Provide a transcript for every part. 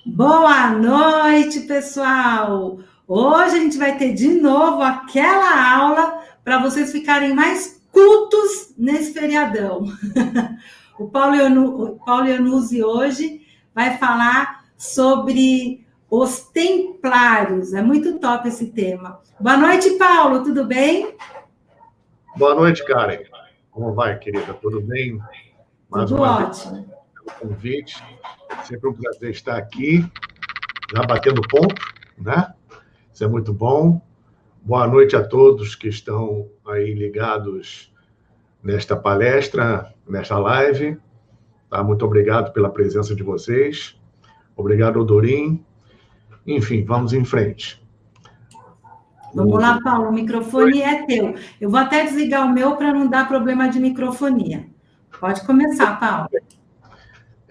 Boa noite, pessoal! Hoje a gente vai ter de novo aquela aula para vocês ficarem mais cultos nesse feriadão. O Paulo Iannuzzi hoje vai falar sobre os templários. É muito top esse tema. Boa noite, Paulo, tudo bem? Boa noite, Karen. Como vai, querida? Tudo bem? Mais Tudo uma vez, ótimo. pelo convite. Sempre um prazer estar aqui, já batendo ponto, né? Isso é muito bom. Boa noite a todos que estão aí ligados nesta palestra, nesta live. Tá? Muito obrigado pela presença de vocês. Obrigado, Dorim. Enfim, vamos em frente. Vamos lá, Paulo, o microfone é teu. Eu vou até desligar o meu para não dar problema de microfonia. Pode começar, Paulo.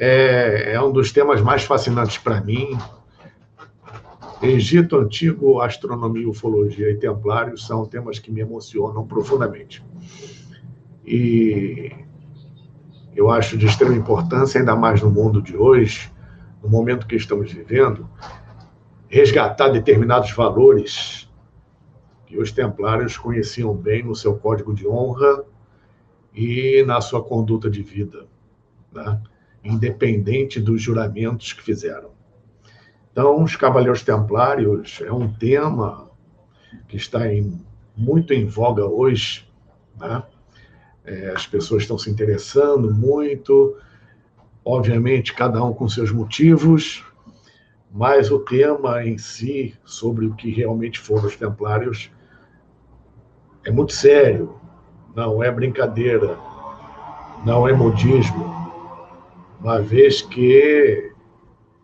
É um dos temas mais fascinantes para mim. Egito Antigo, astronomia, ufologia e templários são temas que me emocionam profundamente. E eu acho de extrema importância, ainda mais no mundo de hoje, no momento que estamos vivendo, resgatar determinados valores que os templários conheciam bem no seu código de honra e na sua conduta de vida, né? Independente dos juramentos que fizeram. Então, os Cavaleiros Templários é um tema que está muito em voga hoje, né? As pessoas estão se interessando muito, obviamente, cada um com seus motivos, mas o tema em si, sobre o que realmente foram os Templários, é muito sério, não é brincadeira, não é modismo, uma vez que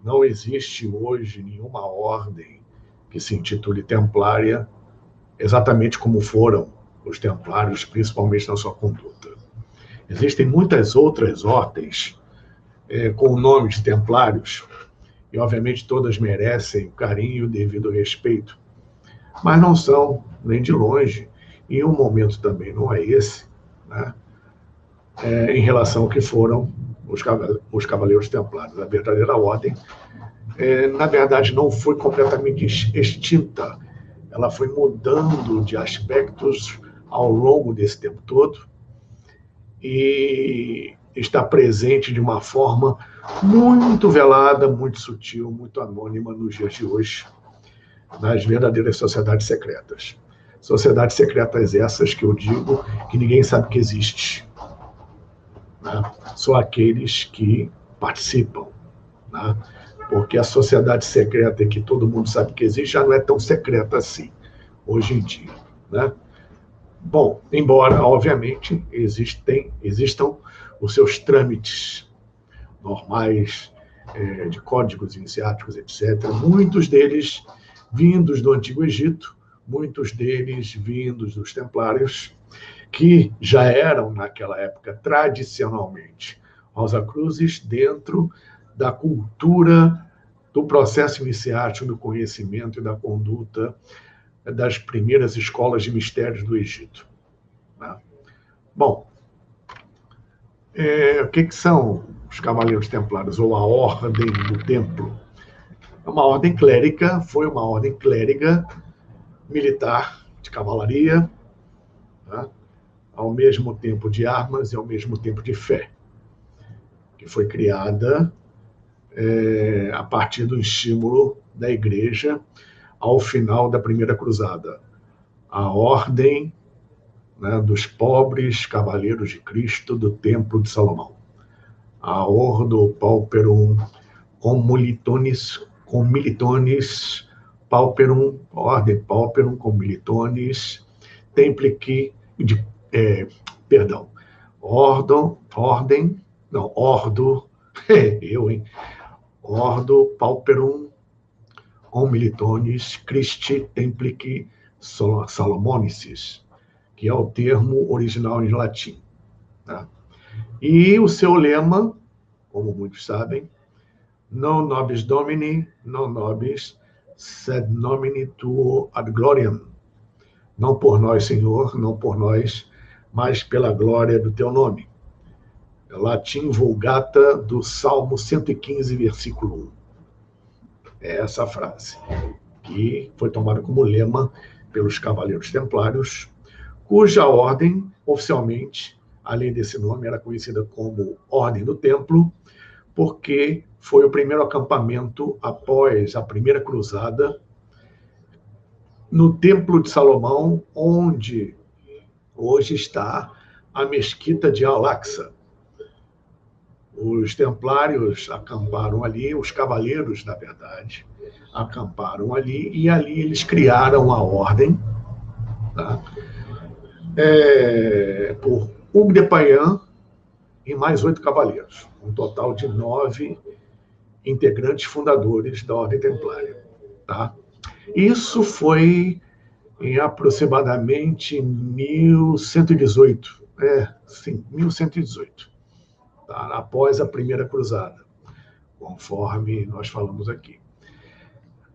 não existe hoje nenhuma ordem que se intitule Templária, exatamente como foram os Templários, principalmente na sua conduta. Existem muitas outras ordens com o nome de Templários, e obviamente todas merecem o carinho e o devido respeito, mas não são, nem de longe, e o momento também não é esse, né? Em relação ao que foram os Cavaleiros Templários. A verdadeira ordem, na verdade, não foi completamente extinta, ela foi mudando de aspectos ao longo desse tempo todo e está presente de uma forma muito velada, muito sutil, muito anônima nos dias de hoje, nas verdadeiras sociedades secretas. Sociedades secretas essas que eu digo que ninguém sabe que existe, né? Só aqueles que participam, né? Porque a sociedade secreta que todo mundo sabe que existe já não é tão secreta assim, hoje em dia, né? Bom, embora, obviamente, existam os seus trâmites normais, de códigos iniciáticos, etc., muitos deles vindos do Antigo Egito, muitos deles vindos dos Templários, que já eram, naquela época, tradicionalmente, Rosacruzes dentro da cultura do processo iniciático, do conhecimento e da conduta das primeiras escolas de mistérios do Egito. Bom, o que são os Cavaleiros Templários, ou a Ordem do Templo? É uma ordem clérica, foi uma ordem clériga militar, de cavalaria, né? Ao mesmo tempo de armas e ao mesmo tempo de fé, que foi criada a partir do estímulo da Igreja ao final da Primeira Cruzada. A ordem, né, dos pobres cavaleiros de Cristo do Templo de Salomão. A Ordo Pauperum Commilitonis Pauperum, Ordem Pauperum Commilitonis Templici, Ordo Pauperum Commilitonis Christi Templici Salomonicis, que é o termo original em latim, né? E o seu lema, como muitos sabem, non nobis Domini, non nobis, sed nomine tuo ad gloriam. Não por nós, Senhor, não por nós, mas pela glória do teu nome. Latim Vulgata do Salmo 115, versículo 1. É essa frase, que foi tomada como lema pelos Cavaleiros Templários, cuja ordem, oficialmente, além desse nome, era conhecida como Ordem do Templo, porque foi o primeiro acampamento após a primeira cruzada no Templo de Salomão, onde hoje está a Mesquita de Al-Aqsa. Os templários acamparam ali, os cavaleiros, na verdade, acamparam ali, e ali eles criaram a ordem, tá? Por Hugues de Payan e mais 8 cavaleiros, um total de 9 integrantes fundadores da Ordem Templária. Tá? Isso foi em aproximadamente 1118. Sim, 1118. Tá? Após a primeira cruzada, conforme nós falamos aqui.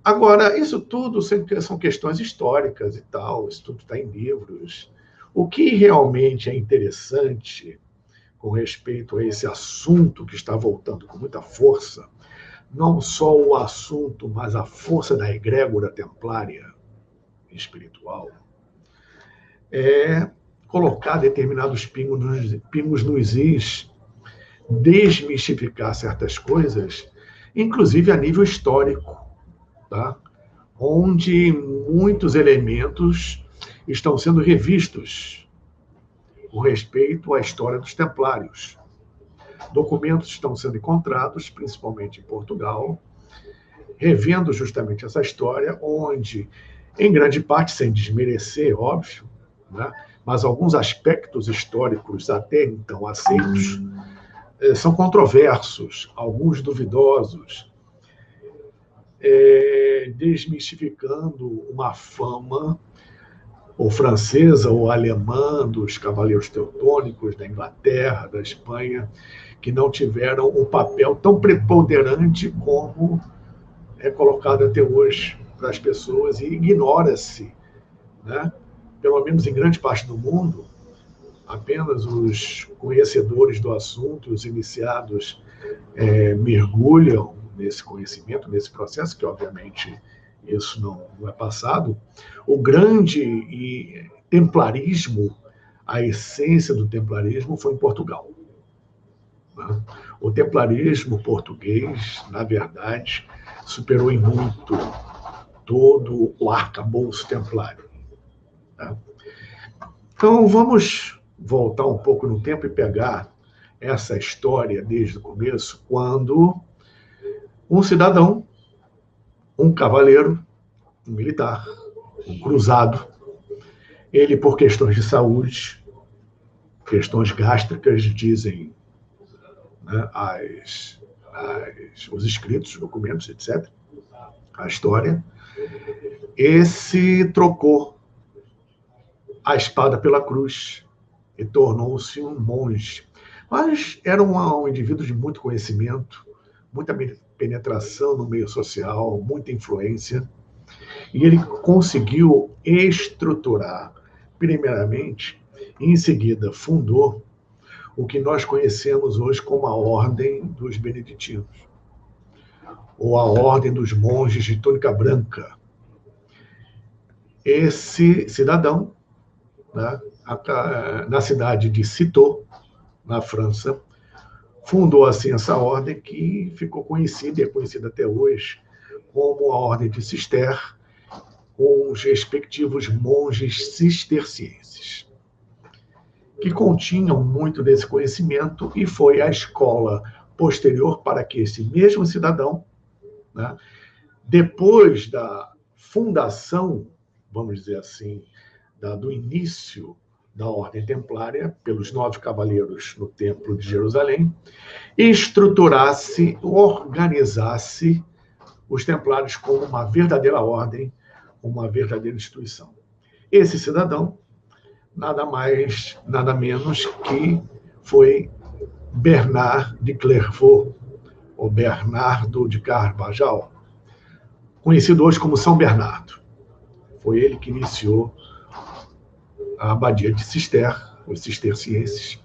Agora, isso tudo são questões históricas e tal, isso tudo está em livros. O que realmente é interessante com respeito a esse assunto que está voltando com muita força, não só o assunto, mas a força da egrégora templária espiritual, é colocar determinados pingos nos is, desmistificar certas coisas, inclusive a nível histórico, tá? Onde muitos elementos estão sendo revistos com respeito à história dos templários. Documentos estão sendo encontrados, principalmente em Portugal, revendo justamente essa história, onde, em grande parte, sem desmerecer, óbvio, né, mas alguns aspectos históricos até então aceitos são controversos, alguns duvidosos, desmistificando uma fama ou francesa ou alemã dos cavaleiros teutônicos da Inglaterra, da Espanha, que não tiveram um papel tão preponderante como é colocado até hoje para as pessoas, e ignora-se, né? Pelo menos em grande parte do mundo, apenas os conhecedores do assunto, os iniciados, mergulham nesse conhecimento, nesse processo, que obviamente isso não é passado. O grande templarismo, a essência do templarismo foi em Portugal. Né? O templarismo português, na verdade, superou em muito todo o arcabouço templário. Né? Então, vamos voltar um pouco no tempo e pegar essa história desde o começo, quando um cidadão, um cavaleiro, um militar, um cruzado, ele, por questões de saúde, questões gástricas, dizem, né, os escritos, os documentos, etc., a história, esse trocou a espada pela cruz e tornou-se um monge. Mas era um indivíduo de muito conhecimento, muita penetração no meio social, muita influência, e ele conseguiu estruturar, primeiramente, e em seguida fundou o que nós conhecemos hoje como a Ordem dos Beneditinos, ou a Ordem dos Monges de Túnica Branca. Esse cidadão, né, na cidade de Citeaux, na França, fundou assim essa ordem, que ficou conhecida e é conhecida até hoje como a Ordem de Cister, com os respectivos monges cistercienses, que continham muito desse conhecimento, e foi a escola posterior para que esse mesmo cidadão, né, depois da fundação, vamos dizer assim, do início da Ordem Templária, pelos 9 cavaleiros no Templo de Jerusalém, estruturasse, organizasse os templários como uma verdadeira ordem, uma verdadeira instituição. Esse cidadão, nada mais, nada menos que foi Bernard de Clairvaux, ou Bernardo de Carvajal, conhecido hoje como São Bernardo. Foi ele que iniciou a abadia de Cister, os cistercienses,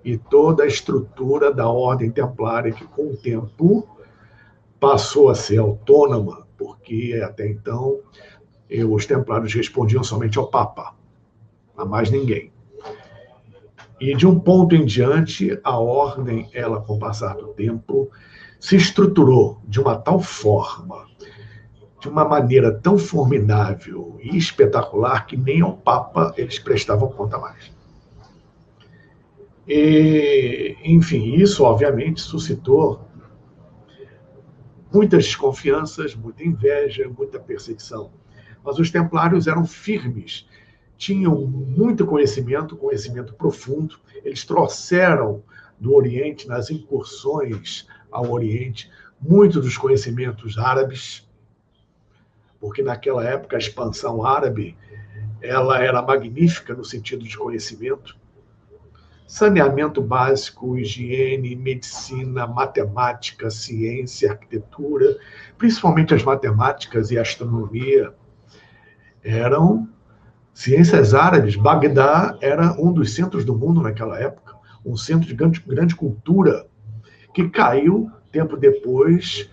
e toda a estrutura da Ordem Templária, que com o tempo passou a ser autônoma, porque até então os templários respondiam somente ao Papa, a mais ninguém. E de um ponto em diante, a ordem, ela, com o passar do tempo, se estruturou de uma tal forma, de uma maneira tão formidável e espetacular, que nem ao Papa eles prestavam conta mais. E, enfim, isso, obviamente, suscitou muitas desconfianças, muita inveja, muita perseguição. Mas os templários eram firmes, tinham muito conhecimento profundo. Eles trouxeram do Oriente, nas incursões ao Oriente, muitos dos conhecimentos árabes, porque naquela época a expansão árabe ela era magnífica no sentido de conhecimento. Saneamento básico, higiene, medicina, matemática, ciência, arquitetura, principalmente as matemáticas e a astronomia, eram ciências árabes. Bagdá era um dos centros do mundo naquela época, um centro de grande cultura, que caiu tempo depois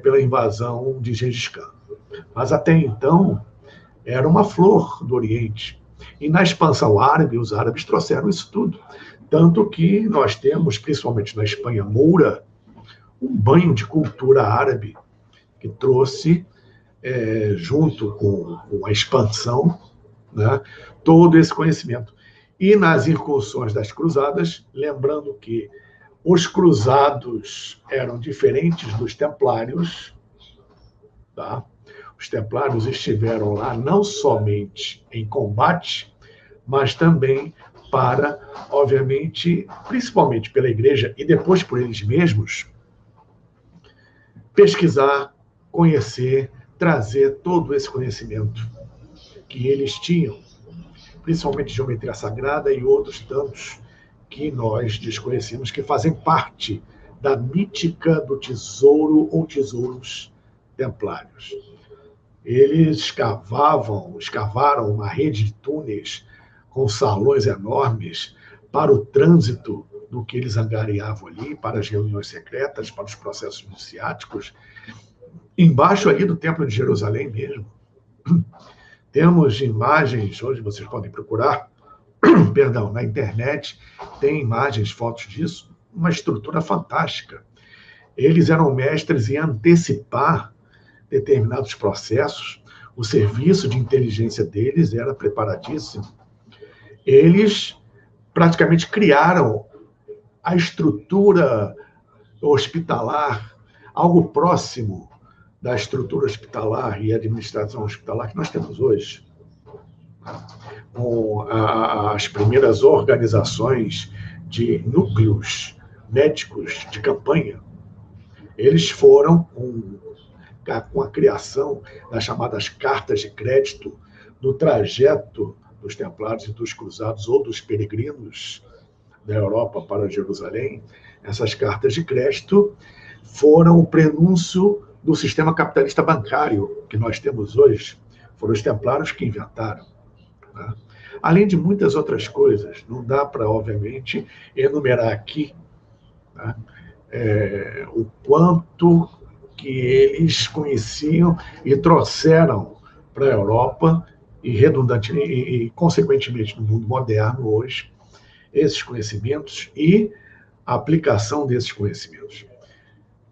pela invasão de Gengis Khan. Mas até então era uma flor do Oriente. E na expansão árabe, os árabes trouxeram isso tudo. Tanto que nós temos, principalmente na Espanha moura, um banho de cultura árabe que trouxe, junto com a expansão, né, todo esse conhecimento. E nas incursões das cruzadas, lembrando que os cruzados eram diferentes dos templários, tá? Os templários estiveram lá não somente em combate, mas também para, obviamente, principalmente pela igreja e depois por eles mesmos, pesquisar, conhecer, trazer todo esse conhecimento que eles tinham, principalmente geometria sagrada e outros tantos que nós desconhecemos, que fazem parte da mítica do tesouro ou tesouros templários. Eles escavaram uma rede de túneis com salões enormes para o trânsito do que eles angariavam ali, para as reuniões secretas, para os processos iniciáticos, embaixo ali do Templo de Jerusalém mesmo. Temos imagens, hoje vocês podem procurar, perdão, na internet, tem imagens, fotos disso, uma estrutura fantástica. Eles eram mestres em antecipar determinados processos, o serviço de inteligência deles era preparadíssimo. Eles praticamente criaram a estrutura hospitalar, algo próximo da estrutura hospitalar e administração hospitalar que nós temos hoje. Com as primeiras organizações de núcleos médicos de campanha, eles foram com a criação das chamadas cartas de crédito no trajeto dos templários e dos cruzados ou dos peregrinos da Europa para Jerusalém. Essas cartas de crédito foram o prenúncio do sistema capitalista bancário que nós temos hoje. Foram os templários que inventaram, né? Além de muitas outras coisas. Não dá para, obviamente, enumerar aqui, né, o quanto que eles conheciam e trouxeram para a Europa e, consequentemente, no mundo moderno hoje, esses conhecimentos e a aplicação desses conhecimentos.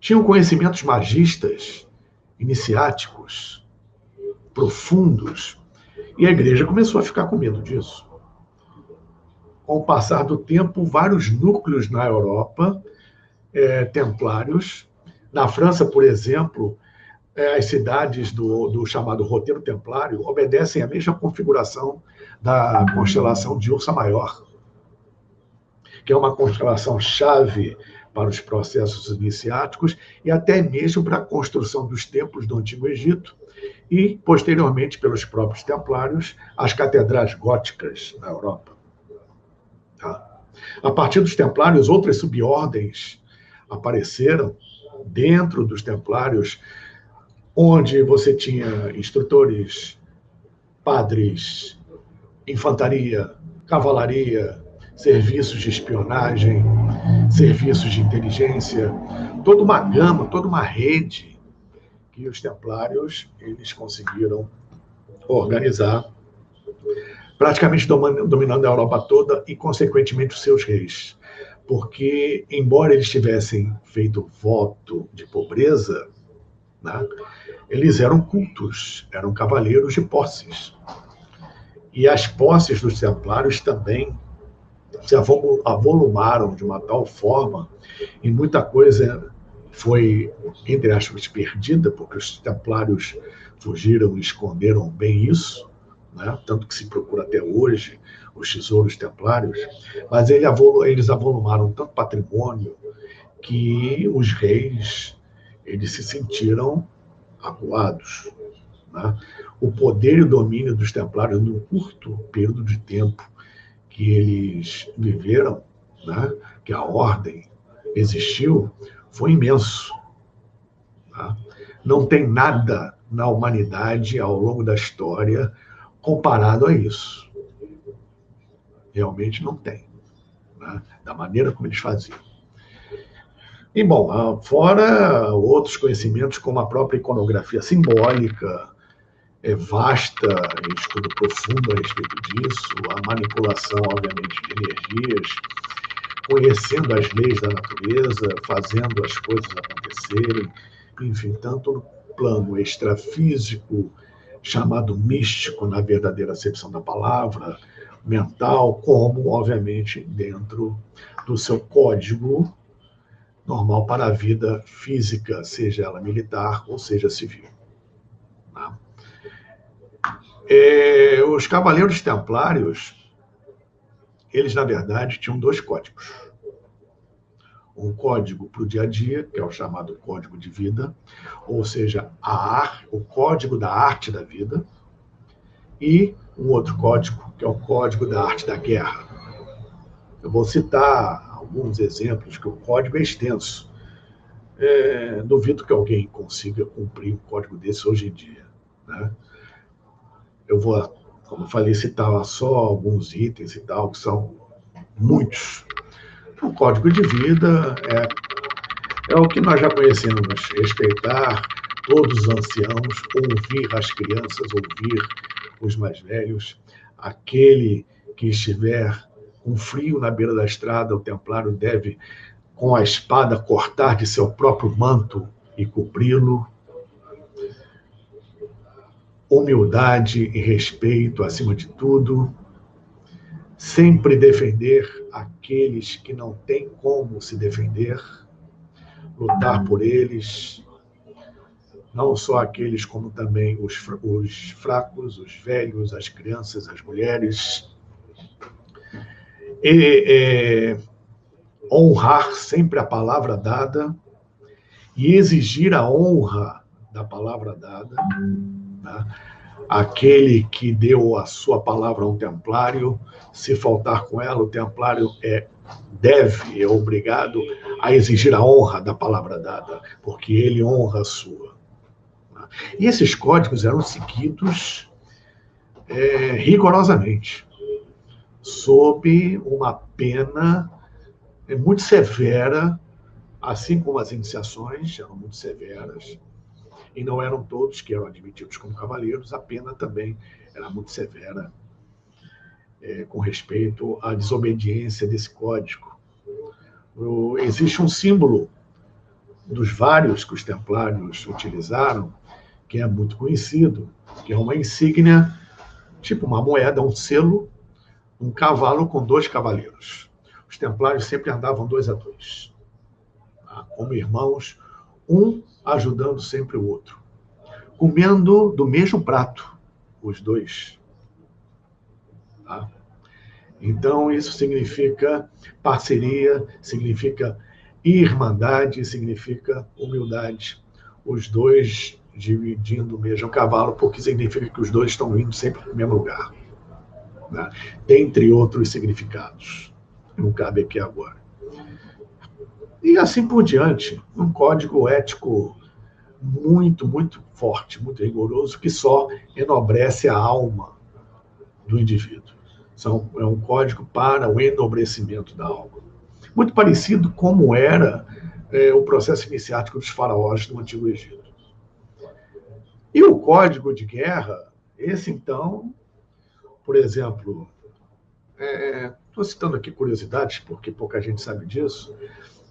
Tinham conhecimentos magistas, iniciáticos, profundos, e a igreja começou a ficar com medo disso. Com o passar do tempo, vários núcleos na Europa, templários. Na França, por exemplo, as cidades do chamado roteiro templário obedecem à mesma configuração da constelação de Ursa Maior, que é uma constelação-chave para os processos iniciáticos e até mesmo para a construção dos templos do Antigo Egito e, posteriormente, pelos próprios templários, as catedrais góticas na Europa. Tá? A partir dos templários, outras subordens apareceram dentro dos templários, onde você tinha instrutores, padres, infantaria, cavalaria, serviços de espionagem, serviços de inteligência, toda uma gama, toda uma rede que os templários eles conseguiram organizar, praticamente dominando a Europa toda e, consequentemente, os seus reis. Porque, embora eles tivessem feito voto de pobreza, né, eles eram cultos, eram cavaleiros de posses. E as posses dos templários também se avolumaram de uma tal forma, e muita coisa foi, entre aspas, perdida, porque os templários fugiram e esconderam bem isso, né? Tanto que se procura até hoje os tesouros templários, mas eles avolumaram tanto patrimônio que os reis eles se sentiram acuados, né? O poder e o domínio dos templários num curto período de tempo que eles viveram, né? Que a ordem existiu, foi imenso. Tá? Não tem nada na humanidade ao longo da história comparado a isso. Realmente não tem, né? Da maneira como eles faziam. E, bom, fora outros conhecimentos, como a própria iconografia simbólica, é vasta, estudo profundo a respeito disso, a manipulação, obviamente, de energias, conhecendo as leis da natureza, fazendo as coisas acontecerem, enfim, tanto no plano extrafísico, chamado místico, na verdadeira acepção da palavra, mental, como, obviamente, dentro do seu código normal para a vida física, seja ela militar ou seja civil. Tá? Os cavaleiros templários, eles, na verdade, tinham dois códigos. Um código para o dia a dia, que é o chamado código de vida, ou seja, o código da arte da vida, e um outro código, que é o código da arte da guerra. Eu vou citar alguns exemplos, que o código é extenso. Duvido que alguém consiga cumprir um código desse hoje em dia, né? Eu vou, como eu falei, citar só alguns itens e tal, que são muitos. O código de vida é o que nós já conhecemos: respeitar todos os anciãos, ouvir as crianças, ouvir os mais velhos. Aquele que estiver com frio na beira da estrada, o templário deve, com a espada, cortar de seu próprio manto e cobri-lo. Humildade e respeito acima de tudo. Sempre defender aqueles que não têm como se defender. Lutar por eles. Não só aqueles, como também os fracos, os velhos, as crianças, as mulheres. Honrar sempre a palavra dada e exigir a honra da palavra dada. Né? Aquele que deu a sua palavra a um templário, se faltar com ela, o templário é obrigado a exigir a honra da palavra dada, porque ele honra a sua. E esses códigos eram seguidos rigorosamente, sob uma pena muito severa, assim como as iniciações eram muito severas, e não eram todos que eram admitidos como cavaleiros, a pena também era muito severa com respeito à desobediência desse código. Existe um símbolo dos vários que os templários utilizaram, que é muito conhecido, que é uma insígnia, tipo uma moeda, um selo, um cavalo com 2 cavaleiros. Os templários sempre andavam 2 a 2, tá? Como irmãos, um ajudando sempre o outro, comendo do mesmo prato, os 2. Tá? Então, isso significa parceria, significa irmandade, significa humildade. Os 2 dividindo o mesmo cavalo, porque significa que os 2 estão indo sempre para o mesmo lugar. Né? Dentre outros significados. Não cabe aqui agora. E assim por diante. Um código ético muito, muito forte, muito rigoroso, que só enobrece a alma do indivíduo. É um código para o enobrecimento da alma. Muito parecido como era o processo iniciático dos faraós no Antigo Egito. E o Código de Guerra, esse então, por exemplo, estou citando aqui curiosidades, porque pouca gente sabe disso,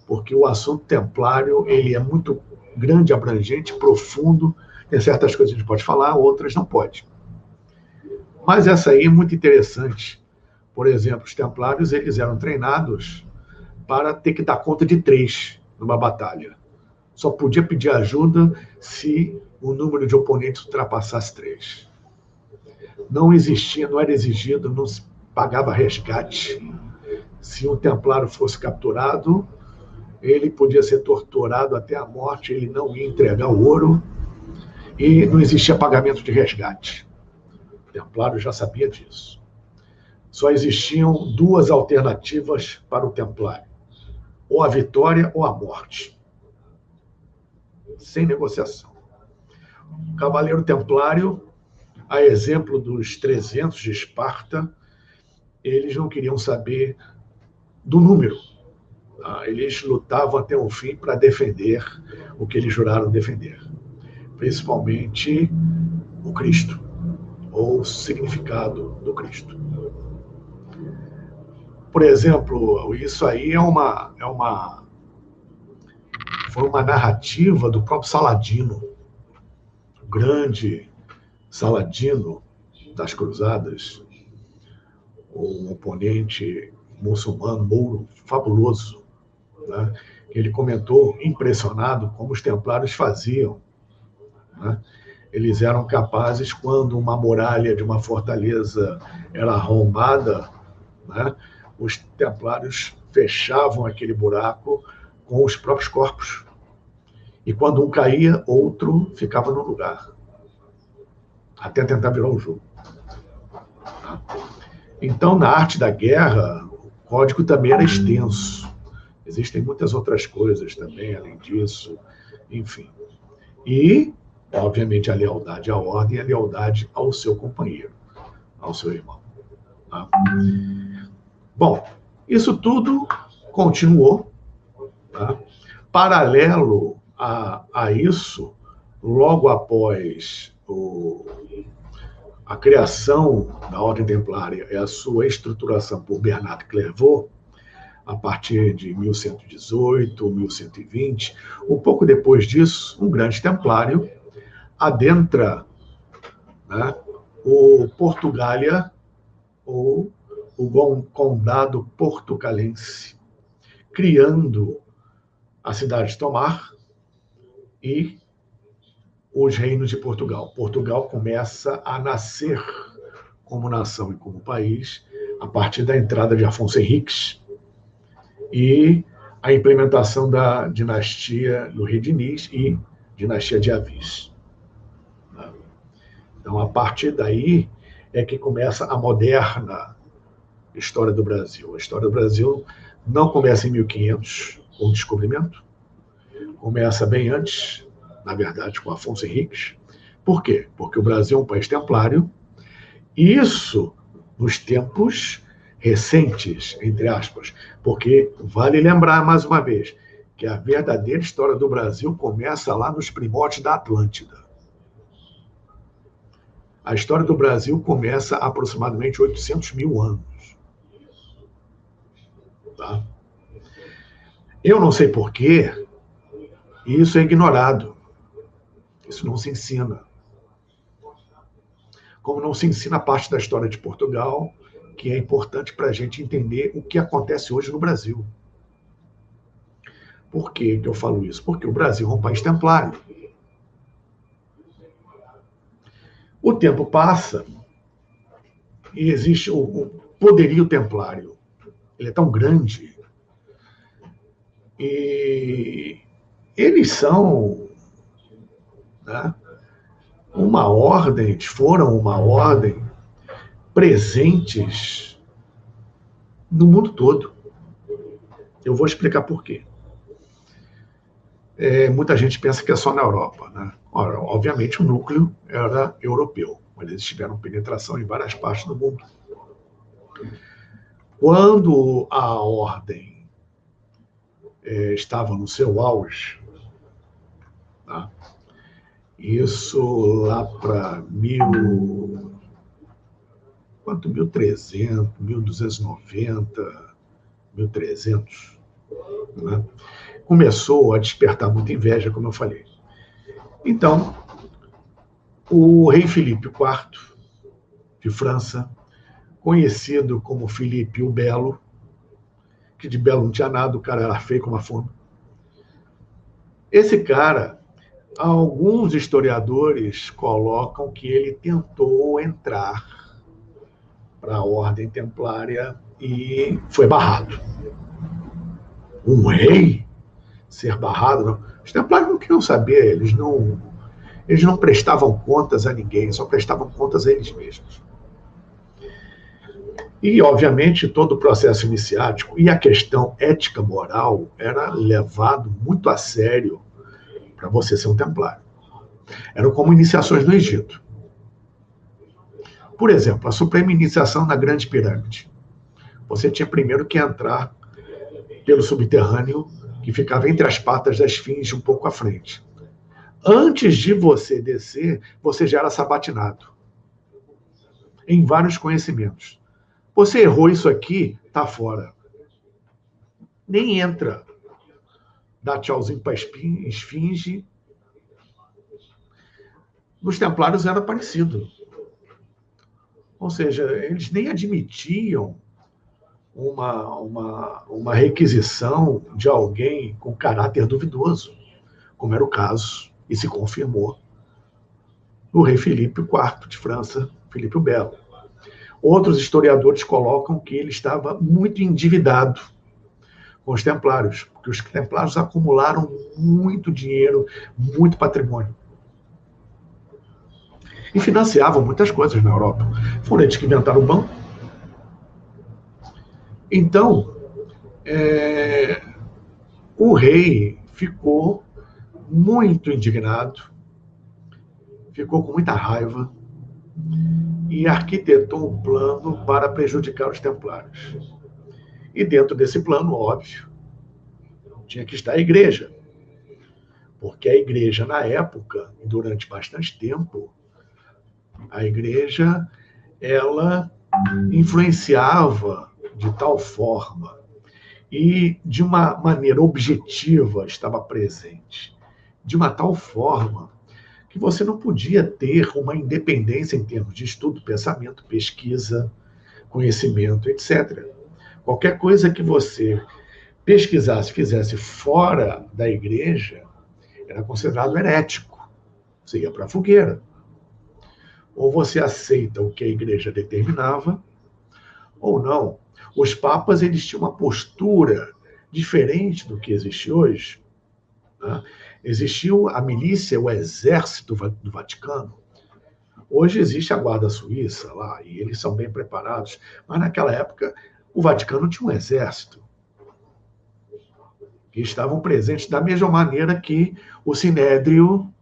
porque o assunto templário ele é muito grande, abrangente, profundo, tem certas coisas que a gente pode falar, outras não pode. Mas essa aí é muito interessante. Por exemplo, os templários eles eram treinados para ter que dar conta de 3 numa batalha. Só podia pedir ajuda se o número de oponentes ultrapassasse 3. Não existia, não era exigido, não se pagava resgate. Se um templário fosse capturado, ele podia ser torturado até a morte, ele não ia entregar o ouro e não existia pagamento de resgate. O templário já sabia disso. Só existiam 2 alternativas para o templário: ou a vitória ou a morte. Sem negociação. O cavaleiro templário, a exemplo dos 300 de Esparta, eles não queriam saber do número. Eles lutavam até o fim para defender o que eles juraram defender. Principalmente o Cristo, ou o significado do Cristo. Por exemplo, isso aí foi uma narrativa do próprio Saladino, o grande Saladino das Cruzadas, um oponente muçulmano, mouro, fabuloso, né? Ele comentou, impressionado, como os templários faziam, né? Eles eram capazes, quando uma muralha de uma fortaleza era arrombada, né? Os templários fechavam aquele buraco com os próprios corpos. E quando um caía, outro ficava no lugar. Até tentar virar o jogo. Então, na arte da guerra, o código também era extenso. Existem muitas outras coisas também, além disso. Enfim. E, obviamente, a lealdade à ordem e a lealdade ao seu companheiro, ao seu irmão. Tá? Bom, isso tudo continuou. Tá? Paralelo a isso, logo após a criação da Ordem Templária e a sua estruturação por Bernard Clairvaux, a partir de 1118, 1120, um pouco depois disso, um grande templário adentra, né, o Portugália, ou o Condado Portucalense, criando a cidade de Tomar e os reinos de Portugal. Portugal começa a nascer como nação e como país a partir da entrada de Afonso Henriques e a implementação da dinastia do rei Diniz e dinastia de Avis. Então, a partir daí é que começa a moderna história do Brasil. A história do Brasil não começa em 1500, com o descobrimento, começa bem antes, na verdade, com Afonso Henriques. Por quê? Porque o Brasil é um país templário, e isso nos tempos recentes, entre aspas, porque vale lembrar, mais uma vez, que a verdadeira história do Brasil começa lá nos primórdios da Atlântida. A história do Brasil começa há aproximadamente 800 mil anos. Tá? Eu não sei porquê, e isso é ignorado. Isso não se ensina. Como não se ensina a parte da história de Portugal, que é importante para a gente entender o que acontece hoje no Brasil. Por que eu falo isso? Porque o Brasil é um país templário. O tempo passa e existe o poderio templário. Ele é tão grande. E eles são, né, uma ordem, foram uma ordem presentes no mundo todo. Eu vou explicar por quê. Muita gente pensa que é só na Europa, né? Ora, obviamente o núcleo era europeu, mas eles tiveram penetração em várias partes do mundo. Quando a ordem estava no seu auge, tá? Isso lá para 1300, 1290, 1300, né? Começou a despertar muita inveja, como eu falei. Então, o rei Filipe IV, de França, conhecido como Filipe o Belo, que de belo não tinha nada, o cara era feio como a fome. Esse cara, alguns historiadores colocam que ele tentou entrar para a Ordem Templária e foi barrado. Um rei ser barrado? Não. Os templários não queriam saber, eles não prestavam contas a ninguém, só prestavam contas a eles mesmos. E, obviamente, todo o processo iniciático e a questão ética-moral era levado muito a sério para você ser um templário. Eram como iniciações no Egito. Por exemplo, a suprema iniciação na Grande Pirâmide. Você tinha primeiro que entrar pelo subterrâneo, que ficava entre as patas da esfinge, um pouco à frente. Antes de você descer, você já era sabatinado em vários conhecimentos. Você errou isso aqui, tá fora. Nem entra. Dá tchauzinho para a esfinge. Nos templários era parecido. Ou seja, eles nem admitiam uma requisição de alguém com caráter duvidoso, como era o caso, e se confirmou, do rei Filipe IV de França, Filipe o Belo. Outros historiadores colocam que ele estava muito endividado com os templários, porque os templários acumularam muito dinheiro, muito patrimônio. E financiavam muitas coisas na Europa. Foram eles que inventaram o banco. Então, o rei ficou muito indignado, ficou com muita raiva, e arquitetou um plano para prejudicar os templários. E dentro desse plano, óbvio, tinha que estar a igreja. Porque a igreja, na época, durante bastante tempo, a igreja, ela influenciava de tal forma e de uma maneira objetiva estava presente, de uma tal forma que você não podia ter uma independência em termos de estudo, pensamento, pesquisa, conhecimento, etc. Qualquer coisa que você pesquisasse, fizesse fora da igreja, era considerado herético. Você ia para a fogueira. Ou você aceita o que a igreja determinava, ou não. Os papas, eles tinham uma postura diferente do que existe hoje. Né? Existia a milícia, o exército do Vaticano. Hoje existe a Guarda Suíça lá, e eles são bem preparados. Mas naquela época, o Vaticano tinha um exército, que estavam presentes da mesma maneira que o Sinédrio,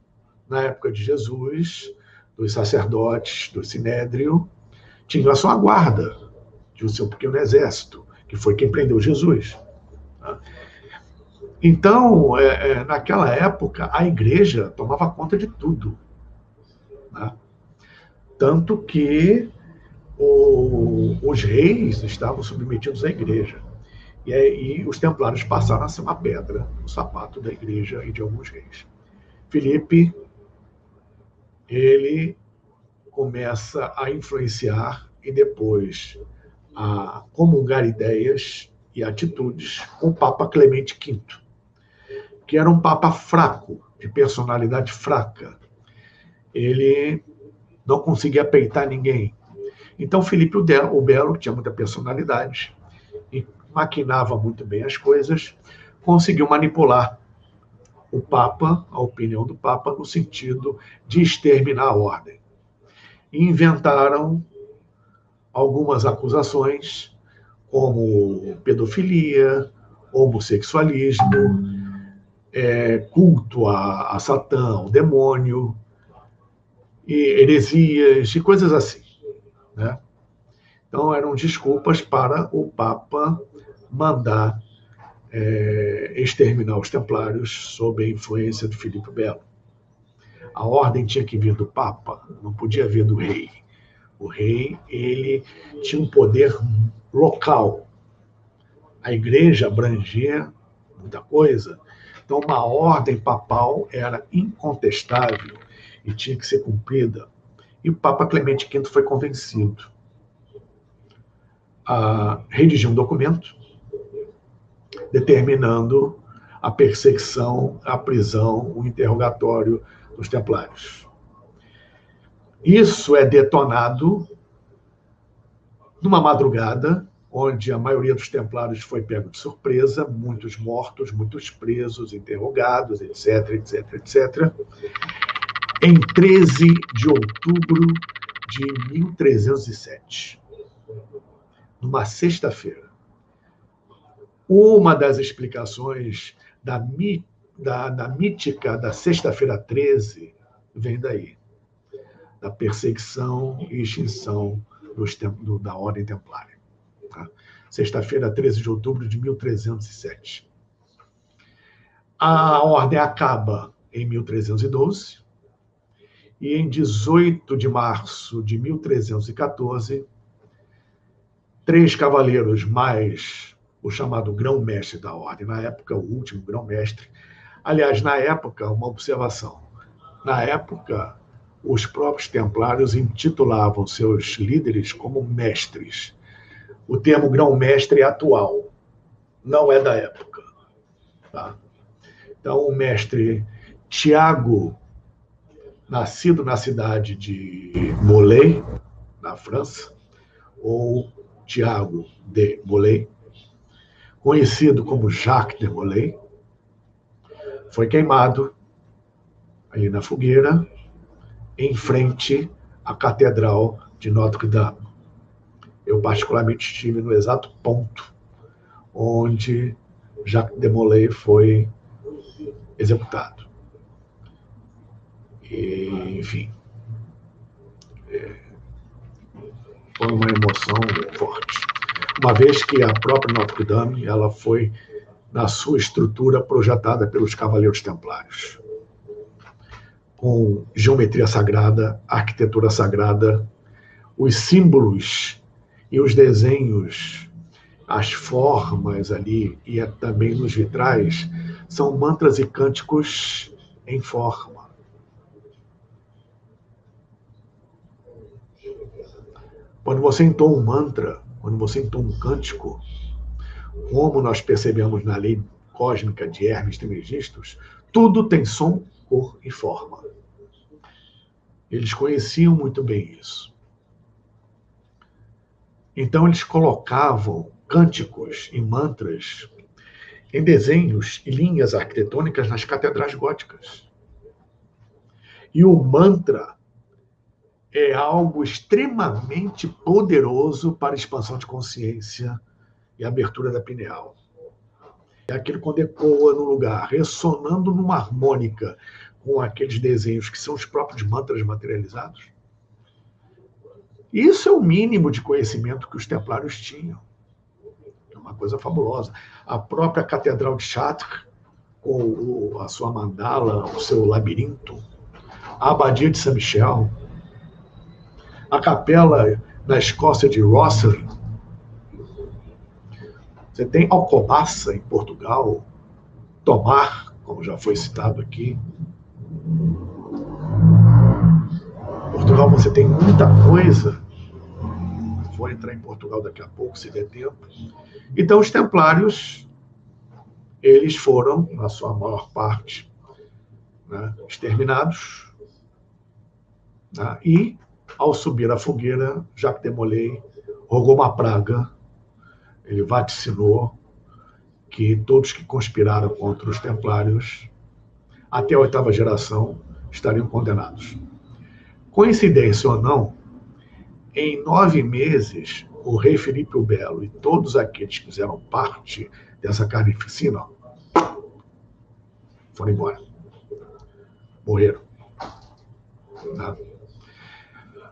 na época de Jesus, dos sacerdotes do Sinédrio, tinham a sua guarda, tinha o seu pequeno exército, que foi quem prendeu Jesus. Então, naquela época, a igreja tomava conta de tudo. Né? Tanto que os reis estavam submetidos à igreja. E os templários passaram a ser uma pedra no sapato da igreja e de alguns reis. Filipe, ele começa a influenciar e depois a comungar ideias e atitudes com o Papa Clemente V, que era um papa fraco, de personalidade fraca. Ele não conseguia peitar ninguém. Então, Filipe o Belo, que tinha muita personalidade e maquinava muito bem as coisas, conseguiu manipular o Papa, a opinião do Papa, no sentido de exterminar a ordem. E inventaram algumas acusações, como pedofilia, homossexualismo, culto a Satã, ao demônio, e heresias e coisas assim. Né? Então, eram desculpas para o Papa mandar exterminar os templários sob a influência de Filipe Belo. A ordem tinha que vir do Papa, não podia vir do rei. O rei, ele tinha um poder local. A igreja abrangia muita coisa. Então, uma ordem papal era incontestável e tinha que ser cumprida. E o Papa Clemente V foi convencido a redigir um documento determinando a perseguição, a prisão, o interrogatório dos templários. Isso é detonado numa madrugada, onde a maioria dos templários foi pego de surpresa, muitos mortos, muitos presos, interrogados, etc, etc, etc. Em 13 de outubro de 1307, numa sexta-feira. Uma das explicações da mítica da sexta-feira 13 vem daí, da perseguição e extinção da Ordem Templária. Tá? Sexta-feira, 13 de outubro de 1307. A ordem acaba em 1312 e em 18 de março de 1314, 3 cavaleiros mais o chamado grão-mestre da ordem, na época o último grão-mestre. Aliás, na época, uma observação, na época os próprios templários intitulavam seus líderes como mestres. O termo grão-mestre é atual, não é da época. Tá? Então, o mestre Tiago, nascido na cidade de Molay, na França, ou Tiago de Molay, conhecido como Jacques de Molay, foi queimado ali na fogueira, em frente à Catedral de Notre-Dame. Eu, particularmente, estive no exato ponto onde Jacques de Molay foi executado. E, enfim, foi uma emoção forte. Uma vez que a própria Notre-Dame ela foi, na sua estrutura, projetada pelos Cavaleiros Templários, com geometria sagrada, arquitetura sagrada, os símbolos e os desenhos, as formas ali e também nos vitrais, são mantras e cânticos em forma. Quando você entoa um mantra, quando você entoa um cântico, como nós percebemos na lei cósmica de Hermes Trismegisto, tudo tem som, cor e forma. Eles conheciam muito bem isso. Então, eles colocavam cânticos e mantras em desenhos e linhas arquitetônicas nas catedrais góticas. E o mantra é algo extremamente poderoso para a expansão de consciência e abertura da pineal. É aquilo quando ecoa no lugar, ressonando numa harmônica com aqueles desenhos que são os próprios mantras materializados. Isso é o mínimo de conhecimento que os templários tinham. É uma coisa fabulosa. A própria Catedral de Chartres, com a sua mandala, o seu labirinto, a Abadia de Saint-Michel, a capela na Escócia de Rosslyn. Você tem Alcobaça, em Portugal, Tomar, como já foi citado aqui. Em Portugal você tem muita coisa. Vou entrar em Portugal daqui a pouco, se der tempo. Então, os templários, eles foram, na sua maior parte, né, exterminados. Né, e, ao subir a fogueira, Jacques de Molay rogou uma praga. Ele vaticinou que todos que conspiraram contra os templários, até a 8ª geração, estariam condenados. Coincidência ou não, em 9 meses, o rei Filipe o Belo e todos aqueles que fizeram parte dessa carnificina foram embora. Morreram. Tá?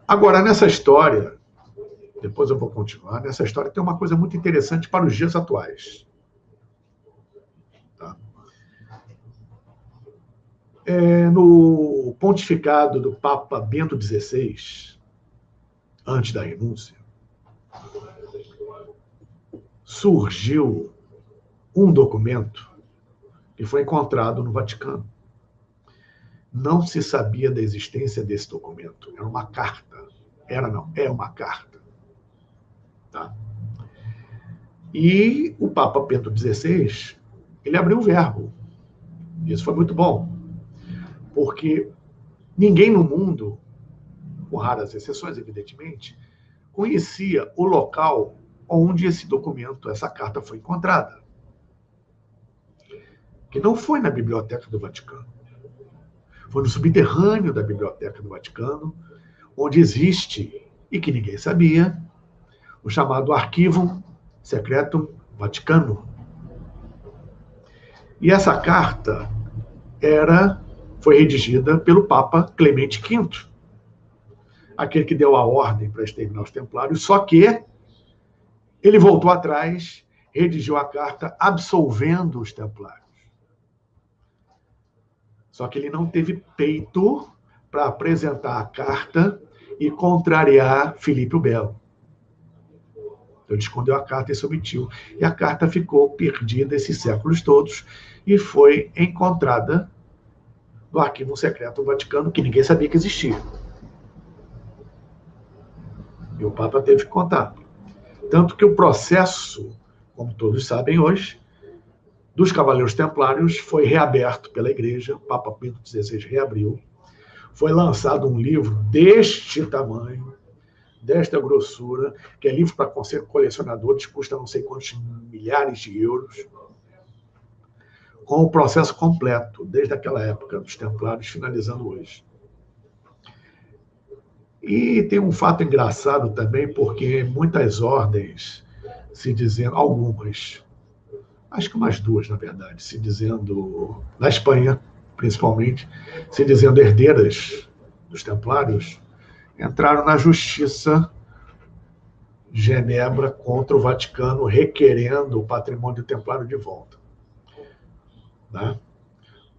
Agora, nessa história, depois eu vou continuar, nessa história tem uma coisa muito interessante para os dias atuais. No pontificado do Papa Bento XVI, antes da renúncia, surgiu um documento que foi encontrado no Vaticano. Não se sabia da existência desse documento. Era uma carta. É uma carta. Tá? E o Papa Bento XVI, ele abriu o verbo. Isso foi muito bom, porque ninguém no mundo, com raras exceções, evidentemente, conhecia o local onde esse documento, essa carta foi encontrada. Que não foi na Biblioteca do Vaticano. Foi no subterrâneo da Biblioteca do Vaticano, onde existe, e que ninguém sabia, o chamado Arquivo Secretum Vaticano. E essa carta foi redigida pelo Papa Clemente V, aquele que deu a ordem para exterminar os templários, só que ele voltou atrás, redigiu a carta absolvendo os templários. Só que ele não teve peito para apresentar a carta e contrariar Filipe o Belo. Então, ele escondeu a carta e se omitiu. E a carta ficou perdida esses séculos todos e foi encontrada no Arquivo Secreto do Vaticano, que ninguém sabia que existia. E o Papa teve que contar. Tanto que o processo, como todos sabem hoje, dos Cavaleiros Templários foi reaberto pela Igreja, o Papa Bento XVI reabriu, foi lançado um livro deste tamanho, desta grossura, que é livro para colecionadores, custa não sei quantos milhares de euros, com o processo completo, desde aquela época dos Templários, finalizando hoje. E tem um fato engraçado também, porque muitas ordens se dizendo, algumas, acho que umas duas, na verdade, se dizendo, na Espanha, principalmente, se dizendo herdeiras dos Templários, entraram na justiça Genebra contra o Vaticano, requerendo o patrimônio templário de volta. Né?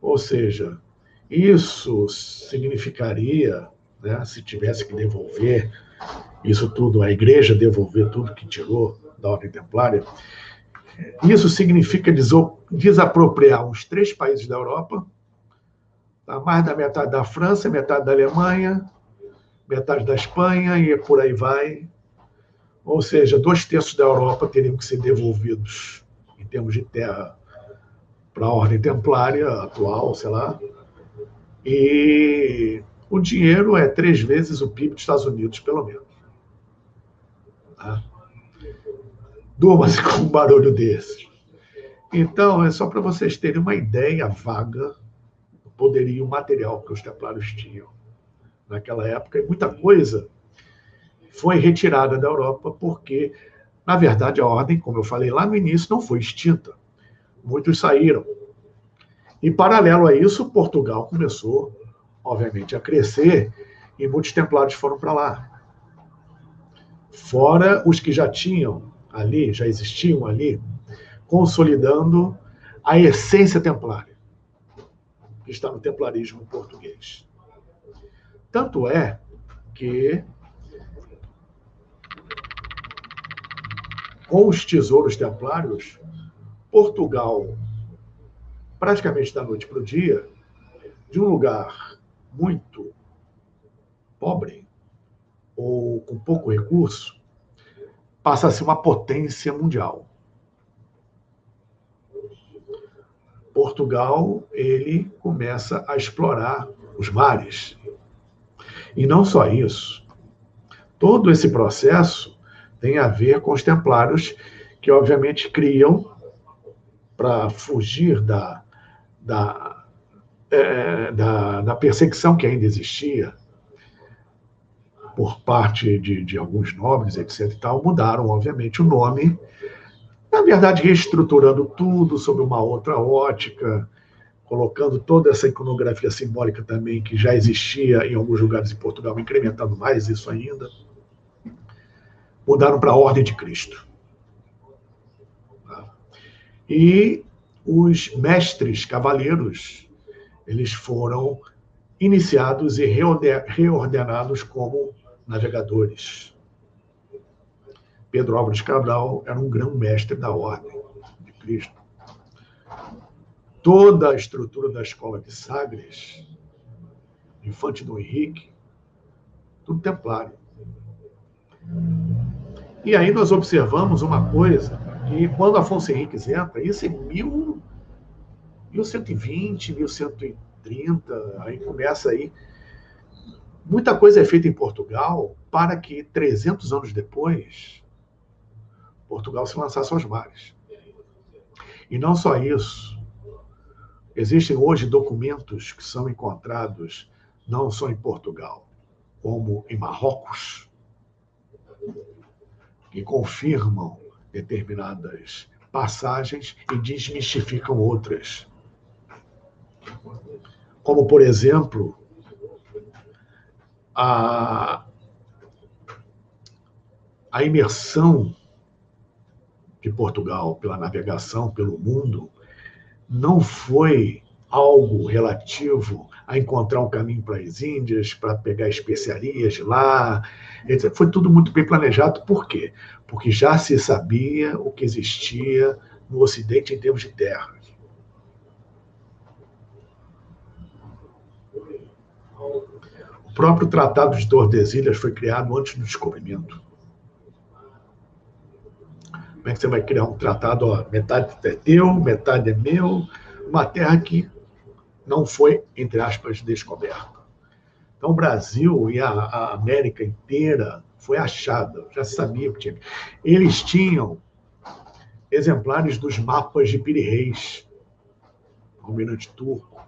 Ou seja, isso significaria, né, se tivesse que devolver isso tudo, a Igreja devolver tudo que tirou da Ordem Templária, isso significa desapropriar uns 3 países da Europa, tá? Mais da metade da França, metade da Alemanha, metade da Espanha e por aí vai. Ou seja, 2/3 da Europa teriam que ser devolvidos em termos de terra para a Ordem Templária atual, sei lá. E o dinheiro é 3 vezes o PIB dos Estados Unidos, pelo menos. Tá? Durma-se com um barulho desse. Então, é só para vocês terem uma ideia vaga do poderio material que os templários tinham naquela época. E muita coisa foi retirada da Europa porque, na verdade, a ordem, como eu falei lá no início, não foi extinta. Muitos saíram. E, paralelo a isso, Portugal começou, obviamente, a crescer e muitos templários foram para lá. Fora os que já tinham ali, já existiam ali, consolidando a essência templária, que está no templarismo português. Tanto é que, com os tesouros templários, Portugal, praticamente da noite para o dia, de um lugar muito pobre ou com pouco recurso, passa a ser uma potência mundial. Portugal, ele começa a explorar os mares. E não só isso. Todo esse processo tem a ver com os templários que, obviamente, criam para fugir da perseguição que ainda existia por parte de alguns nobres, etc. e tal, mudaram, obviamente, o nome, na verdade, reestruturando tudo sob uma outra ótica, colocando toda essa iconografia simbólica também, que já existia em alguns lugares de Portugal, incrementando mais isso ainda. Mudaram para a Ordem de Cristo. E os mestres cavaleiros, eles foram iniciados e reordenados como navegadores. Pedro Álvares Cabral era um grão-mestre da Ordem de Cristo. Toda a estrutura da escola de Sagres, Infante Dom Henrique, tudo templário. E aí nós observamos uma coisa, que quando Afonso Henriques entra, isso em 1120, 1130, aí começa aí. Muita coisa é feita em Portugal para que, 300 anos depois, Portugal se lançasse aos mares. E não só isso. Existem hoje documentos que são encontrados não só em Portugal, como em Marrocos, que confirmam determinadas passagens e desmistificam outras. Como, por exemplo, a imersão de Portugal pela navegação pelo mundo não foi algo relativo a encontrar um caminho para as Índias, para pegar especiarias lá. Foi tudo muito bem planejado. Por quê? Porque já se sabia o que existia no Ocidente em termos de terra. O próprio Tratado de Tordesilhas foi criado antes do descobrimento. Como é que você vai criar um tratado? Ó, metade é teu, metade é meu, uma terra que não foi, entre aspas, descoberta. Então, o Brasil e a América inteira foi achada, já se sabia que tinha. Eles tinham exemplares dos mapas de Piri Reis, almirante turco,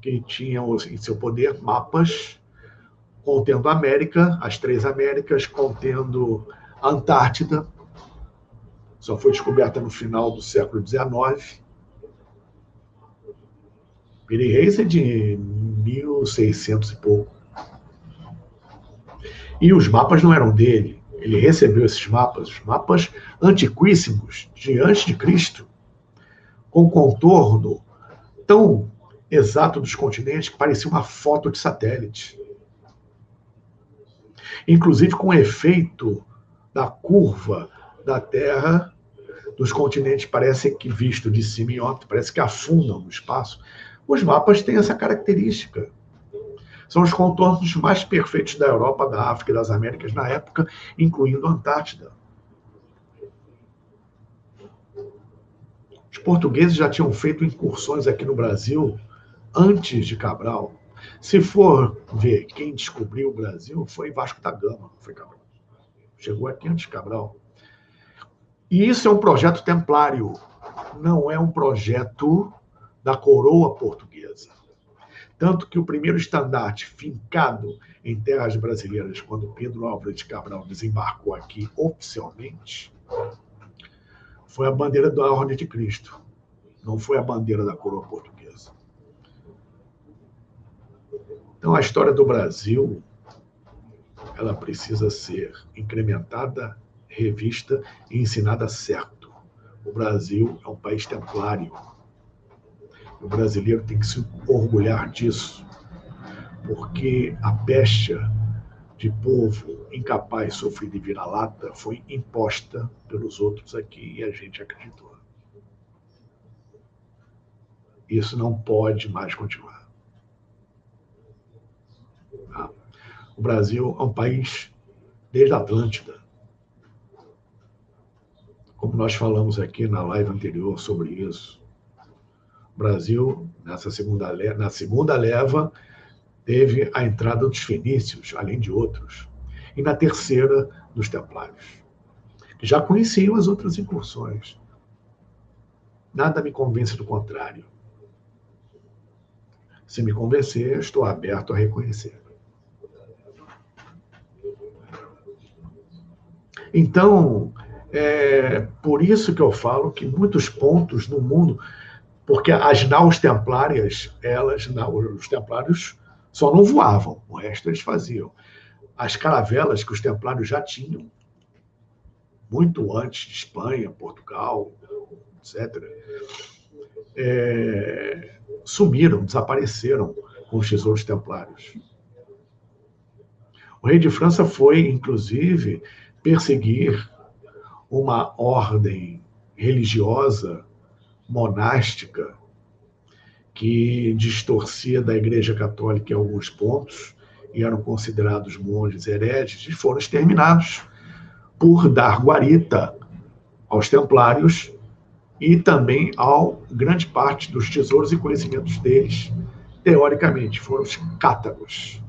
que tinham em seu poder mapas contendo a América, as 3 Américas, contendo a Antártida, só foi descoberta no final do século XIX. Piri Reis é de 1600 e pouco. E os mapas não eram dele. Ele recebeu esses mapas, os mapas antiquíssimos, de antes de Cristo, com contorno tão exato dos continentes que parecia uma foto de satélite. Inclusive com o efeito da curva da Terra, dos continentes, parece que, visto de cima em órbita, parece que afundam no espaço. Os mapas têm essa característica. São os contornos mais perfeitos da Europa, da África e das Américas na época, incluindo a Antártida. Os portugueses já tinham feito incursões aqui no Brasil antes de Cabral. Se for ver quem descobriu o Brasil, foi Vasco da Gama, não foi Cabral. Chegou aqui antes de Cabral. E isso é um projeto templário, não é um projeto da coroa portuguesa. Tanto que o primeiro estandarte fincado em terras brasileiras, quando Pedro Álvares Cabral desembarcou aqui oficialmente, foi a bandeira da Ordem de Cristo, não foi a bandeira da coroa portuguesa. Então, a história do Brasil, ela precisa ser incrementada, revista e ensinada certo. O Brasil é um país templário. O brasileiro tem que se orgulhar disso, porque a pecha de povo incapaz, sofrido e vira-lata foi imposta pelos outros aqui e a gente acreditou. Isso não pode mais continuar. O Brasil é um país desde a Atlântida. Como nós falamos aqui na live anterior sobre isso, o Brasil, na segunda leva, teve a entrada dos fenícios, além de outros, e na terceira, dos templários, que já conheciam as outras incursões. Nada me convence do contrário. Se me convencer, estou aberto a reconhecer. Então, é por isso que eu falo que muitos pontos no mundo, porque as naus templárias, os templários só não voavam, o resto eles faziam. As caravelas que os templários já tinham, muito antes de Espanha, Portugal, etc., sumiram, desapareceram com os tesouros templários. O rei de França foi, inclusive, perseguir uma ordem religiosa, monástica, que distorcia da Igreja Católica em alguns pontos e eram considerados monges hereges, e foram exterminados por dar guarita aos templários e também ao grande parte dos tesouros e conhecimentos deles, teoricamente, foram os cátaros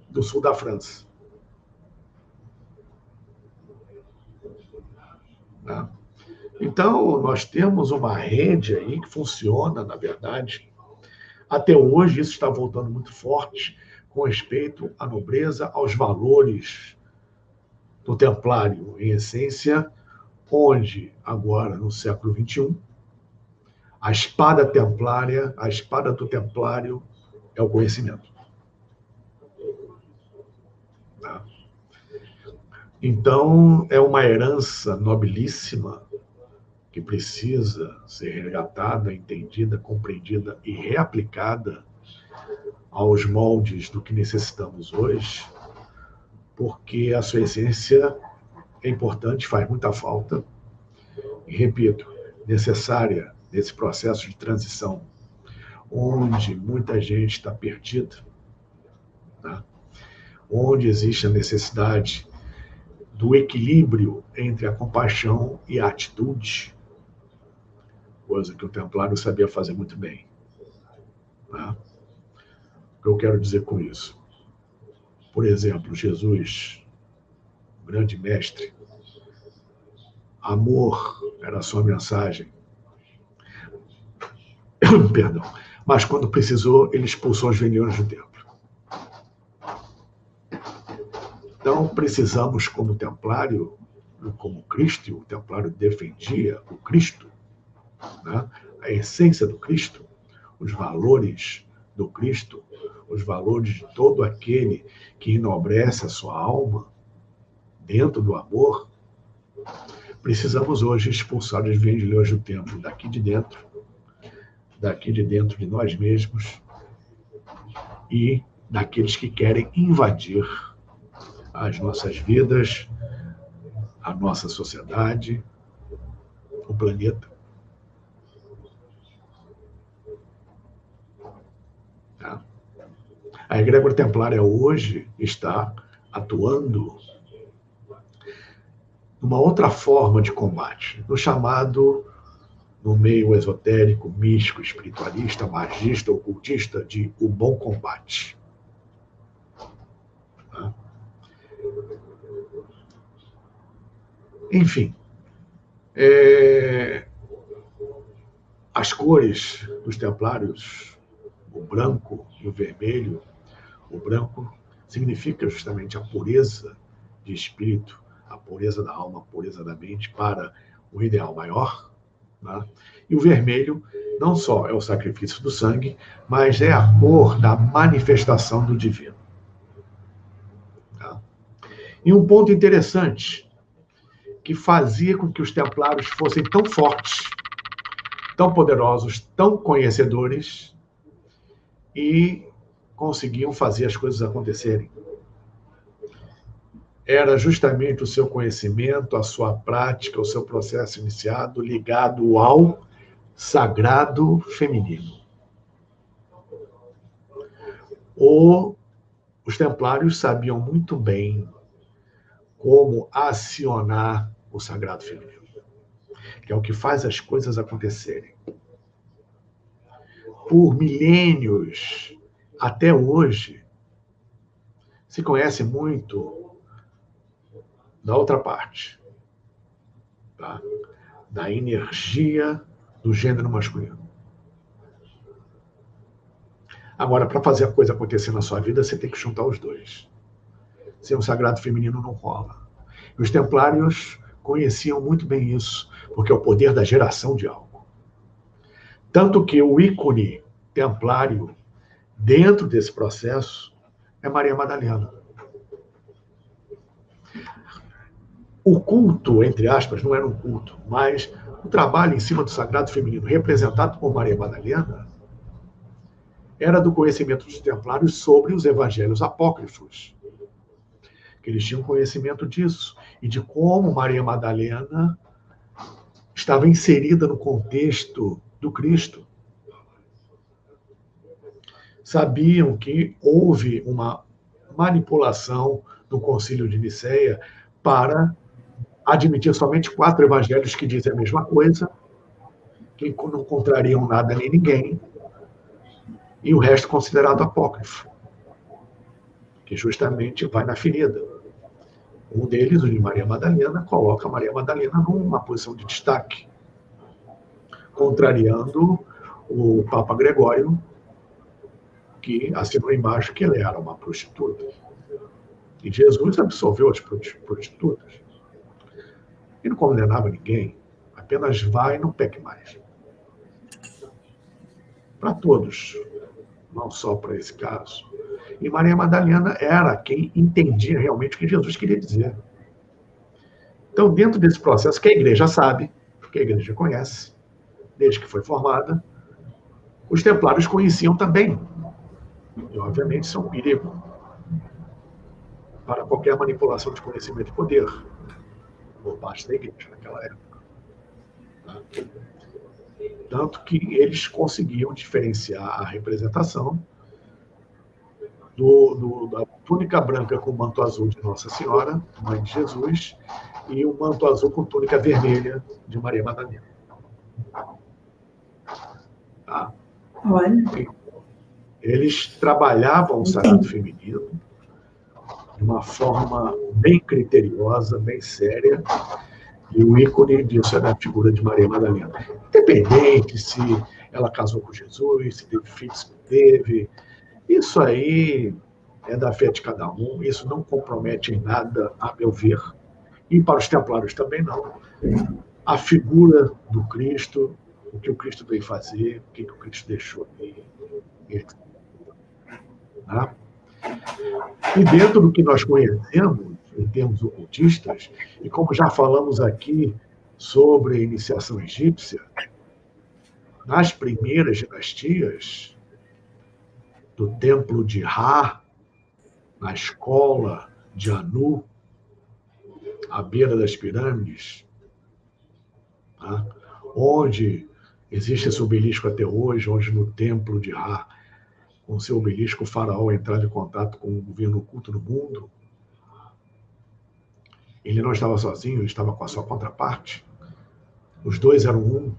do sul da França. Então, nós temos uma rede aí que funciona, na verdade. Até hoje, isso está voltando muito forte com respeito à nobreza, aos valores do templário, em essência, onde, agora, no século XXI, a espada templária, a espada do templário é o conhecimento. Então, é uma herança nobilíssima que precisa ser resgatada, entendida, compreendida e reaplicada aos moldes do que necessitamos hoje, porque a sua essência é importante, faz muita falta, e, repito, necessária nesse processo de transição, onde muita gente está perdida, né? Onde existe a necessidade do equilíbrio entre a compaixão e a atitude, coisa que o templário sabia fazer muito bem. Né? O que eu quero dizer com isso? Por exemplo, Jesus, grande mestre, amor era a sua mensagem. Perdão. Mas quando precisou, ele expulsou os vendedores do templo. Então, precisamos, como templário, como Cristo, o templário defendia o Cristo, né? A essência do Cristo, os valores do Cristo, os valores de todo aquele que enobrece a sua alma dentro do amor. Precisamos hoje expulsar os vendilhões do templo daqui de dentro de nós mesmos e daqueles que querem invadir as nossas vidas, a nossa sociedade, o planeta. Tá? A egrégora templária hoje está atuando numa outra forma de combate, no chamado, no meio esotérico, místico, espiritualista, magista, ocultista, de o bom combate. Tá? Enfim, as cores dos templários, o branco e o vermelho. O branco significa justamente a pureza de espírito, a pureza da alma, a pureza da mente para o ideal maior. Né? E o vermelho não só é o sacrifício do sangue, mas é a cor da manifestação do divino. Tá? E um ponto interessante que fazia com que os templários fossem tão fortes, tão poderosos, tão conhecedores e conseguiam fazer as coisas acontecerem. Era justamente o seu conhecimento, a sua prática, o seu processo iniciado ligado ao sagrado feminino. Os templários sabiam muito bem como acionar o sagrado feminino, que é o que faz as coisas acontecerem. Por milênios, até hoje, se conhece muito da outra parte, tá? Da energia do gênero masculino. Agora, para fazer a coisa acontecer na sua vida, você tem que juntar os dois. Sem o sagrado feminino não rola. E os templários conheciam muito bem isso, porque é o poder da geração de algo. Tanto que o ícone templário, dentro desse processo, é Maria Madalena. o culto, entre aspas, não era um culto, mas o trabalho em cima do sagrado feminino, representado por Maria Madalena, era do conhecimento dos templários sobre os evangelhos apócrifos. Que eles tinham conhecimento disso e de como Maria Madalena estava inserida no contexto do Cristo. Sabiam que houve uma manipulação no Concílio de Nicéia para admitir somente 4 evangelhos que dizem a mesma coisa, que não contrariam nada nem ninguém, e o resto considerado apócrifo, que justamente vai na ferida. Um deles, o de Maria Madalena, coloca Maria Madalena numa posição de destaque, contrariando o Papa Gregório, que assinou embaixo que ele era uma prostituta. E Jesus absolveu as prostitutas. E não condenava ninguém, apenas vai e não peque mais. Para todos, não só para esse caso. E Maria Madalena era quem entendia realmente o que Jesus queria dizer. Então, dentro desse processo, que a igreja sabe, que a igreja conhece, desde que foi formada, os templários conheciam também. E, obviamente, isso é um perigo para qualquer manipulação de conhecimento e poder por parte da igreja naquela época. Tanto que eles conseguiam diferenciar a representação da túnica branca com manto azul de Nossa Senhora, Mãe de Jesus, e o manto azul com túnica vermelha de Maria Madalena. Tá? Olha. Eles trabalhavam o sagrado feminino de uma forma bem criteriosa, bem séria, e o ícone disso era a figura de Maria Madalena. Independente se ela casou com Jesus, se teve filhos, se não teve, isso aí é da fé de cada um, isso não compromete em nada, a meu ver, e para os templários também não. A figura do Cristo, o que o Cristo veio fazer, o que o Cristo deixou aí. Tá? E dentro do que nós conhecemos, em termos ocultistas, e como já falamos aqui sobre a iniciação egípcia, nas primeiras dinastias, do templo de Ra, na escola de Anu, à beira das pirâmides, tá? Onde existe esse obelisco até hoje, onde no templo de Ra, com seu obelisco, o faraó entrar em contato com o governo oculto no mundo, ele não estava sozinho, ele estava com a sua contraparte. Os dois eram um.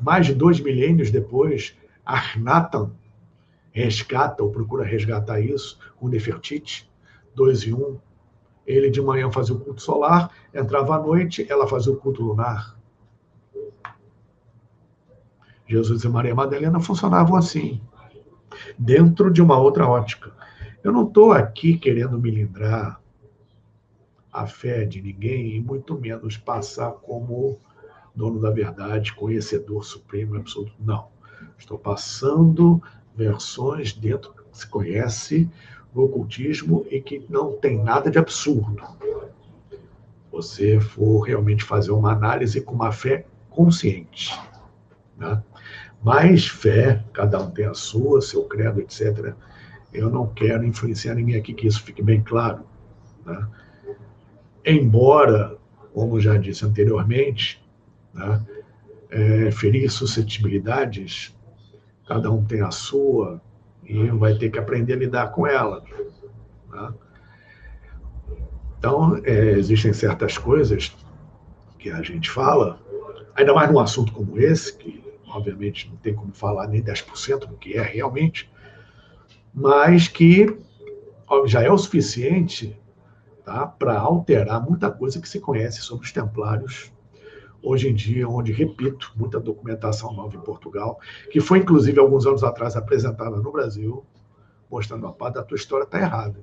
Mais de 2 milênios depois, Akhenaten resgata, ou procura resgatar isso, com Nefertiti, 2 em 1. Ele de manhã fazia o culto solar, entrava à noite, ela fazia o culto lunar. Jesus e Maria Madalena funcionavam assim, dentro de uma outra ótica. Eu não estou aqui querendo melindrar a fé de ninguém, e muito menos passar como dono da verdade, conhecedor supremo e absoluto. Não. Estou passando versões dentro do que se conhece do ocultismo e que não tem nada de absurdo. Se você for realmente fazer uma análise com uma fé consciente. Né? Mas fé, cada um tem a sua, seu credo, etc. Eu não quero influenciar ninguém aqui, que isso fique bem claro. Né? Embora, como já disse anteriormente, né, ferir suscetibilidades, cada um tem a sua e vai ter que aprender a lidar com ela. Né? Então, existem certas coisas que a gente fala, ainda mais num assunto como esse, que obviamente não tem como falar nem 10% do que é realmente, mas que já é o suficiente, tá, para alterar muita coisa que se conhece sobre os templários hoje em dia, onde, repito, muita documentação nova em Portugal, que foi, inclusive, alguns anos atrás apresentada no Brasil, mostrando a parte da tua história está errada.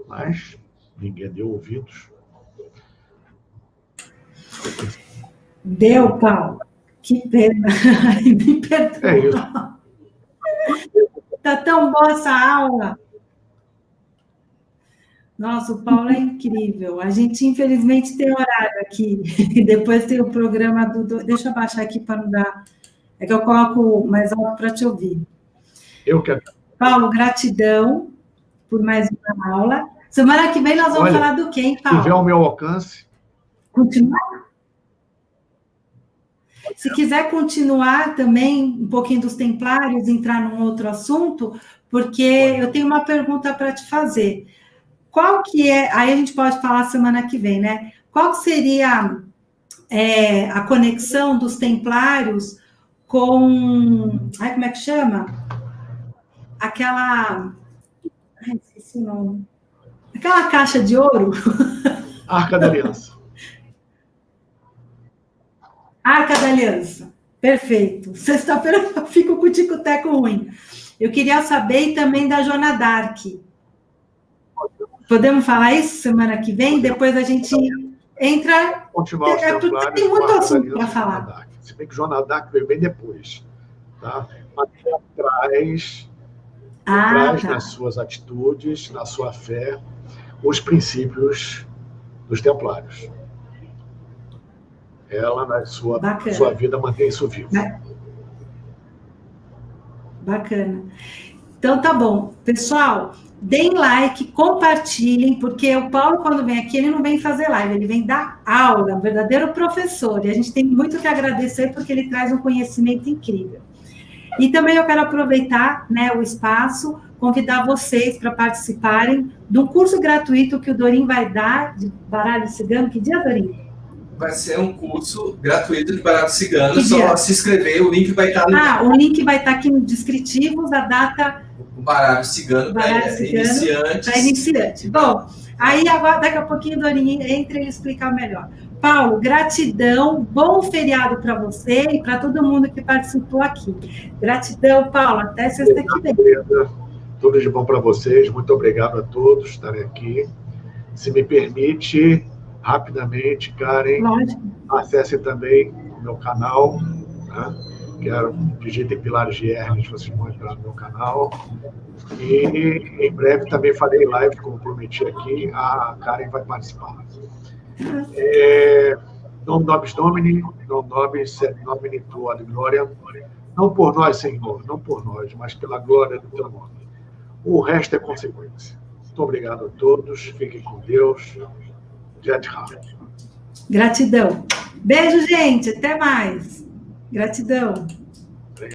Mas ninguém deu ouvidos. Deu, Paulo. Que pena. Me perdoa. É isso. Está tão boa essa aula. Nossa, o Paulo é incrível. A gente, infelizmente, tem horário aqui. Depois tem o programa do... Deixa eu abaixar aqui para não dar... É que eu coloco mais alto para te ouvir. Eu quero. Paulo, gratidão por mais uma aula. Semana que vem nós vamos falar do quê, hein, Paulo? Se tiver ao meu alcance. Continuar? Se quiser continuar também um pouquinho dos templários, entrar num outro assunto, porque eu tenho uma pergunta para te fazer. Qual que é... Aí a gente pode falar semana que vem, né? Qual seria a conexão dos templários com... Ai, como é que chama? Aquela... Ai, esqueci o nome. Aquela caixa de ouro. Arca da Aliança. Arca da Aliança. Perfeito. Sexta-feira eu fico com o tico-teco ruim. Eu queria saber também da Joana d'Arc. Podemos falar isso semana que vem? Depois a gente entra... Continuar os templários, tem muito assunto para falar. Se bem que Joana d'Arc veio bem depois. Tá? Mas traz nas suas atitudes, na sua fé, os princípios dos templários. Ela, na sua vida, mantém isso vivo. Bacana. Então, tá bom. Pessoal, deem like, compartilhem, porque o Paulo, quando vem aqui, ele não vem fazer live, ele vem dar aula, um verdadeiro professor. E a gente tem muito que agradecer, porque ele traz um conhecimento incrível. E também eu quero aproveitar, né, o espaço, convidar vocês para participarem de um curso gratuito que o Dorim vai dar de baralho cigano. Que dia, Dorim? Vai ser um curso gratuito de baralho cigano, só se inscrever, o link vai estar no... o link vai estar aqui no descritivo, a data... O baralho cigano para iniciantes. Para iniciante. Bom, aí agora, daqui a pouquinho, Dorim entra e explicar melhor. Paulo, gratidão, bom feriado para você e para todo mundo que participou aqui. Gratidão, Paulo, até sexta que vem. Tudo de bom para vocês, muito obrigado a todos por estarem aqui. Se me permite, rapidamente, Karen, acesse também o meu canal, né? Digitem Pilares de Hermes, vocês vão entrar no meu canal. E em breve também farei live, como prometi aqui, a Karen vai participar. Non nobis Domini, non nobis sed nomine tua de glória, não por nós, Senhor, não por nós, mas pela glória do teu nome. O resto é consequência. Muito obrigado a todos, fiquem com Deus. Jai Ram. Gratidão. Beijo, gente, até mais. Gratidão.